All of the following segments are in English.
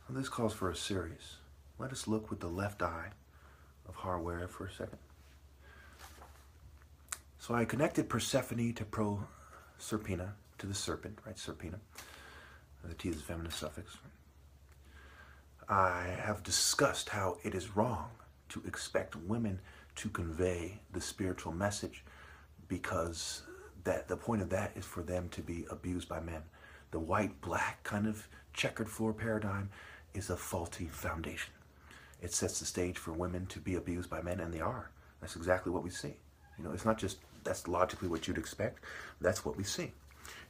Well, this calls for a series. Let us look with the left eye of hardware for a second. So I connected Persephone to Proserpina, to the serpent, right? Serpina. The T is the feminine suffix. I have discussed how it is wrong to expect women to convey the spiritual message because that the point of that is for them to be abused by men. The white-black kind of checkered floor paradigm is a faulty foundation. It sets the stage for women to be abused by men, and they are. That's exactly what we see. You know, it's not just that's logically what you'd expect. That's what we see.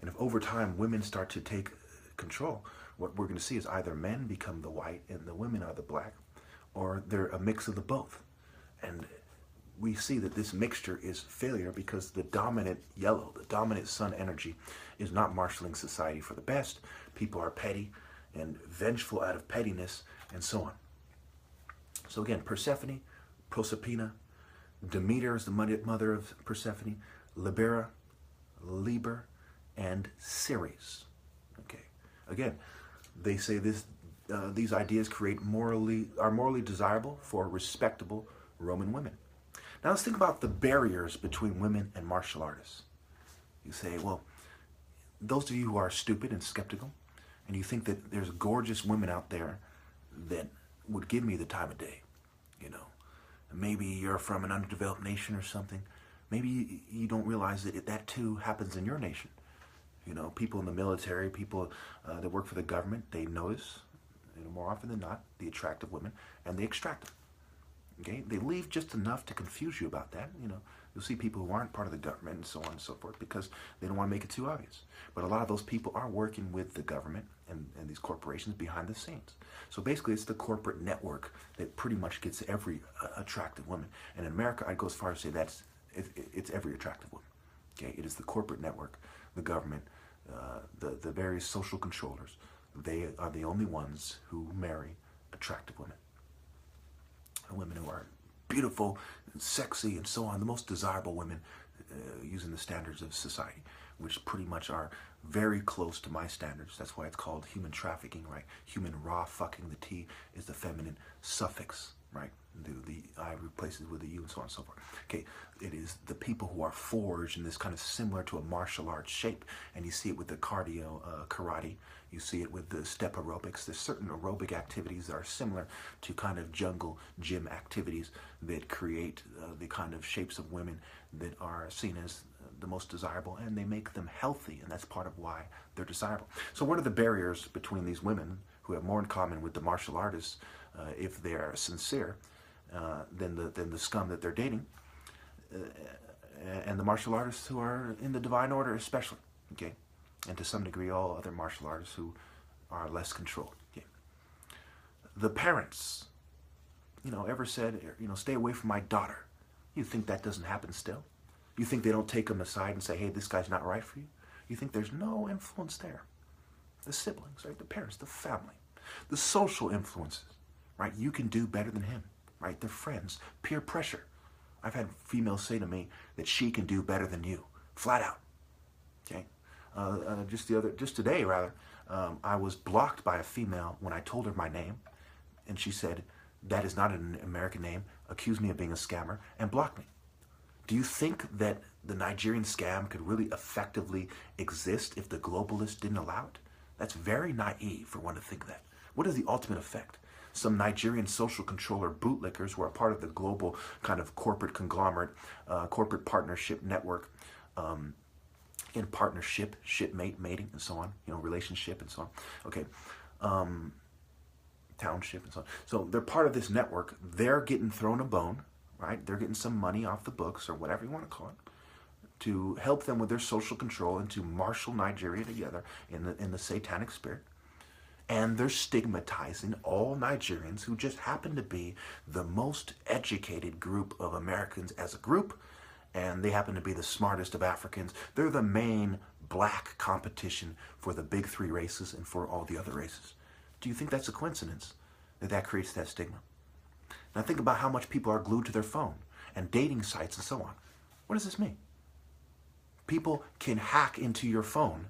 And if over time women start to take control, what we're going to see is either men become the white and the women are the black, or they're a mix of the both. And we see that this mixture is failure because the dominant yellow, the dominant sun energy is not marshaling society for the best. People are petty and vengeful out of pettiness and so on. So again, Persephone, Proserpina, Demeter is the mother of Persephone, Libera, Liber, and Ceres. Okay. Again, they say these ideas are morally desirable for respectable Roman women. Now let's think about the barriers between women and martial artists. You say, well, those of you who are stupid and skeptical, and you think that there's gorgeous women out there that would give me the time of day, you know, maybe you're from an underdeveloped nation or something. Maybe you don't realize that that too happens in your nation. You know, people in the military, people that work for the government, they notice, you know, more often than not, the attractive women, and they extract them. Okay, they leave just enough to confuse you about that. You know, you'll see people who aren't part of the government and so on and so forth because they don't want to make it too obvious. But a lot of those people are working with the government and these corporations behind the scenes. So basically, it's the corporate network that pretty much gets every attractive woman. And in America, I'd go as far as to say it's every attractive woman. Okay, it is the corporate network, the government, the various social controllers. They are the only ones who marry attractive women. Women who are beautiful and sexy and so on, the most desirable women using the standards of society, which pretty much are very close to my standards. That's why it's called human trafficking, right? Human raw fucking. The T is the feminine suffix, right? The I replaces with the U and so on and so forth. Okay, it is the people who are forged in this kind of similar to a martial arts shape, and you see it with the cardio, karate. You see it with the step aerobics. There's certain aerobic activities that are similar to kind of jungle gym activities that create the kind of shapes of women that are seen as the most desirable, and they make them healthy, and that's part of why they're desirable. So what are the barriers between these women who have more in common with the martial artists, if they're sincere, than the scum that they're dating, and the martial artists who are in the divine order especially, okay? And to some degree all other martial artists who are less controlled, okay? The parents, you know, ever said, you know, stay away from my daughter? You think that doesn't happen still? You think they don't take them aside and say, hey, this guy's not right for you? You think there's no influence there? The siblings, right? The parents, the family, the social influences, right? You can do better than him, right? Their friends, peer pressure. I've had females say to me that she can do better than you, flat out, okay? Just today, I was blocked by a female when I told her my name, and she said, that is not an American name, accused me of being a scammer, and blocked me. Do you think that the Nigerian scam could really effectively exist if the globalists didn't allow it? That's very naive for one to think that. What is the ultimate effect? Some Nigerian social controller bootlickers who are part of the global kind of corporate conglomerate, corporate partnership network, in partnership, shipmate, mating, and so on, you know, relationship and so on. Okay, township and so on. So they're part of this network. They're getting thrown a bone, right? They're getting some money off the books or whatever you want to call it to help them with their social control and to marshal Nigeria together in the satanic spirit. And they're stigmatizing all Nigerians who just happen to be the most educated group of Americans as a group, and they happen to be the smartest of Africans. They're the main black competition for the big three races and for all the other races. Do you think that's a coincidence that creates that stigma? Now think about how much people are glued to their phone and dating sites and so on. What does this mean? People can hack into your phone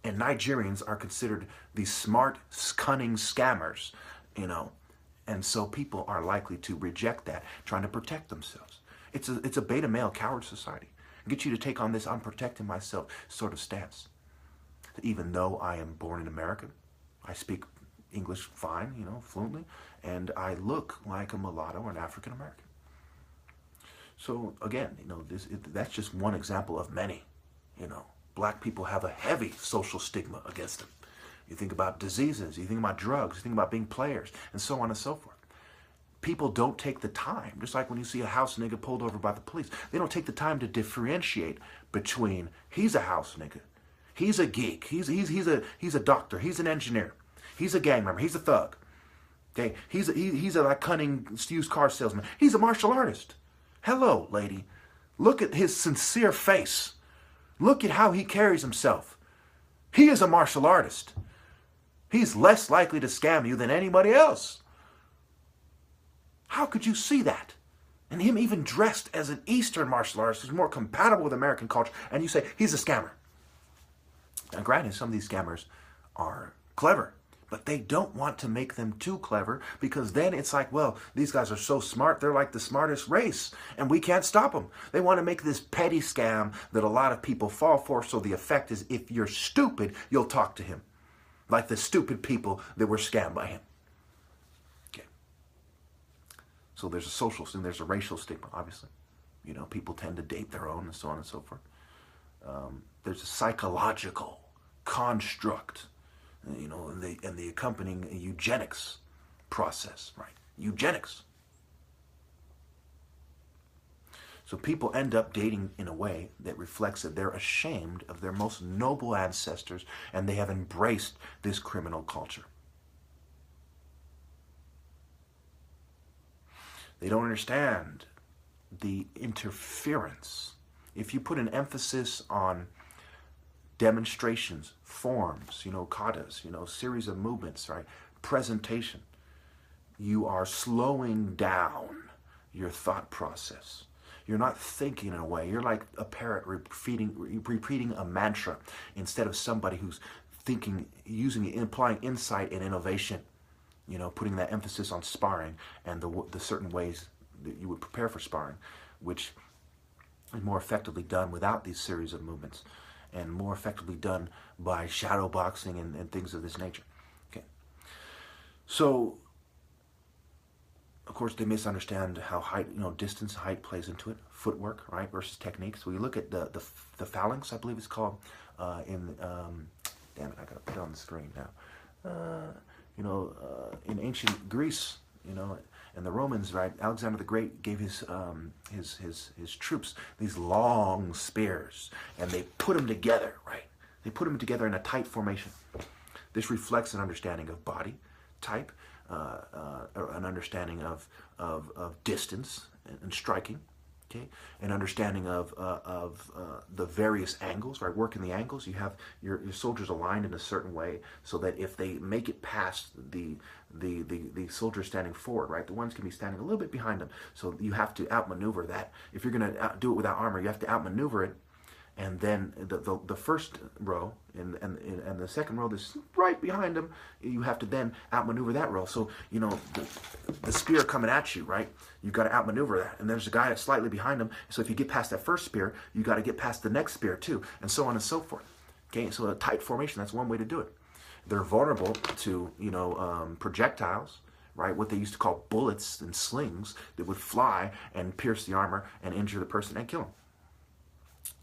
And Nigerians are considered these smart, cunning scammers, And so people are likely to reject that, trying to protect themselves. It's a beta male coward society. Get you to take on this "I'm protecting myself" sort of stance. Even though I am born in America, I speak English fine, fluently, and I look like a mulatto or an African American. So again, that's just one example of many. Black people have a heavy social stigma against them. You think about diseases, you think about drugs, you think about being players, and so on and so forth. People don't take the time, just like when you see a house nigga pulled over by the police, they don't take the time to differentiate between he's a house nigga, he's a geek, he's a doctor, he's an engineer, he's a gang member, he's a thug. Okay, he's a like cunning used car salesman. He's a martial artist. Hello, lady. Look at his sincere face. Look at how he carries himself. He is a martial artist. He's less likely to scam you than anybody else. How could you see that? And him even dressed as an Eastern martial artist who's more compatible with American culture, and you say he's a scammer. Now granted, some of these scammers are clever, but they don't want to make them too clever, because then it's like, well, these guys are so smart, they're like the smartest race, and we can't stop them. They want to make this petty scam that a lot of people fall for, so the effect is if you're stupid, you'll talk to him. Like the stupid people that were scammed by him. Okay. So there's a social stigma, there's a racial stigma, obviously. People tend to date their own and so on and so forth. There's a psychological construct, and the accompanying eugenics process, right? Eugenics. So people end up dating in a way that reflects that they're ashamed of their most noble ancestors, and they have embraced this criminal culture. They don't understand the interference. If you put an emphasis on demonstrations, forms, katas, series of movements, right? Presentation, you are slowing down your thought process. You're not thinking in a way. You're like a parrot repeating a mantra instead of somebody who's thinking, implying insight and innovation. Putting that emphasis on sparring and the certain ways that you would prepare for sparring, which is more effectively done without these series of movements, and more effectively done by shadow boxing and things of this nature. Okay. So, of course, they misunderstand how height, distance, height plays into it. Footwork, right, versus technique. So we look at the phalanx, I believe it's called, damn it, I gotta put it on the screen now. In ancient Greece, and the Romans, right, Alexander the Great gave his troops these long spears, and they put them together, right? They put them together in a tight formation. This reflects an understanding of body type, an understanding of distance and striking, okay? An understanding of the various angles, right? Working the angles. You have your soldiers aligned in a certain way so that if they make it past the soldiers standing forward, right? The ones can be standing a little bit behind them. So you have to outmaneuver that. If you're going to do it without armor, you have to outmaneuver it. And then the first row and the second row that's right behind them, you have to then outmaneuver that row. So, the spear coming at you, right? You've got to outmaneuver that. And there's a guy that's slightly behind them. So if you get past that first spear, you got to get past the next spear too, and so on and so forth. Okay, so a tight formation, that's one way to do it. They're vulnerable to, projectiles, right? What they used to call bullets and slings that would fly and pierce the armor and injure the person and kill them.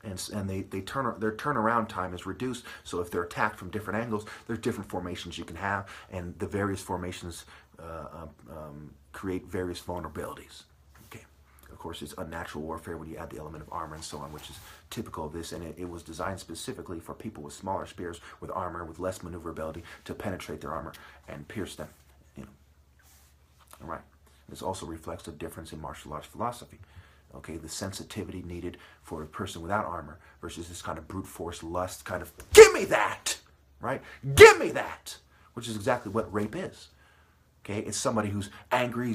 And their turnaround time is reduced. So if they're attacked from different angles, there's different formations you can have, and the various formations create various vulnerabilities. Okay, of course, it's unnatural warfare when you add the element of armor and so on, which is typical of this. And it was designed specifically for people with smaller spears, with armor, with less maneuverability, to penetrate their armor and pierce them. All right. This also reflects a difference in martial arts philosophy. Okay, the sensitivity needed for a person without armor versus this kind of brute force lust kind of, give me that, right? Give me that, which is exactly what rape is. Okay, it's somebody who's angry,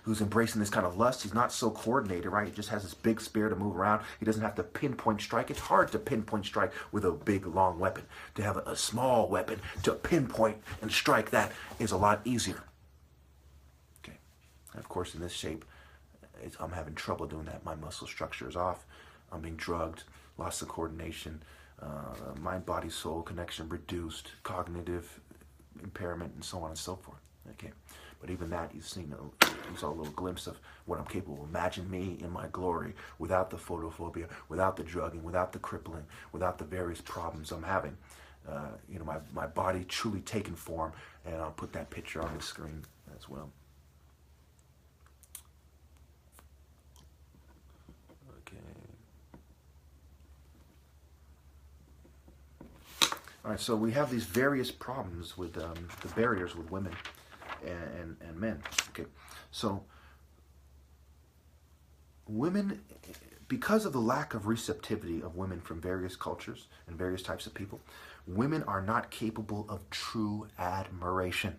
who's embracing this kind of lust. He's not so coordinated, right? He just has this big spear to move around. He doesn't have to pinpoint strike. It's hard to pinpoint strike with a big, long weapon. To have a small weapon to pinpoint and strike, that is a lot easier. Okay, and of course, in this shape, I'm having trouble doing that. My muscle structure is off. I'm being drugged, loss of coordination, mind, body, soul connection reduced, cognitive impairment, and so on and so forth. Okay, but even that, you saw a little glimpse of what I'm capable of. Imagine me in my glory, without the photophobia, without the drugging, without the crippling, without the various problems I'm having. My body truly taking form, and I'll put that picture on the screen as well. Okay. All right, so we have these various problems with the barriers with women and men. Okay, so women, because of the lack of receptivity of women from various cultures and various types of people, women are not capable of true admiration.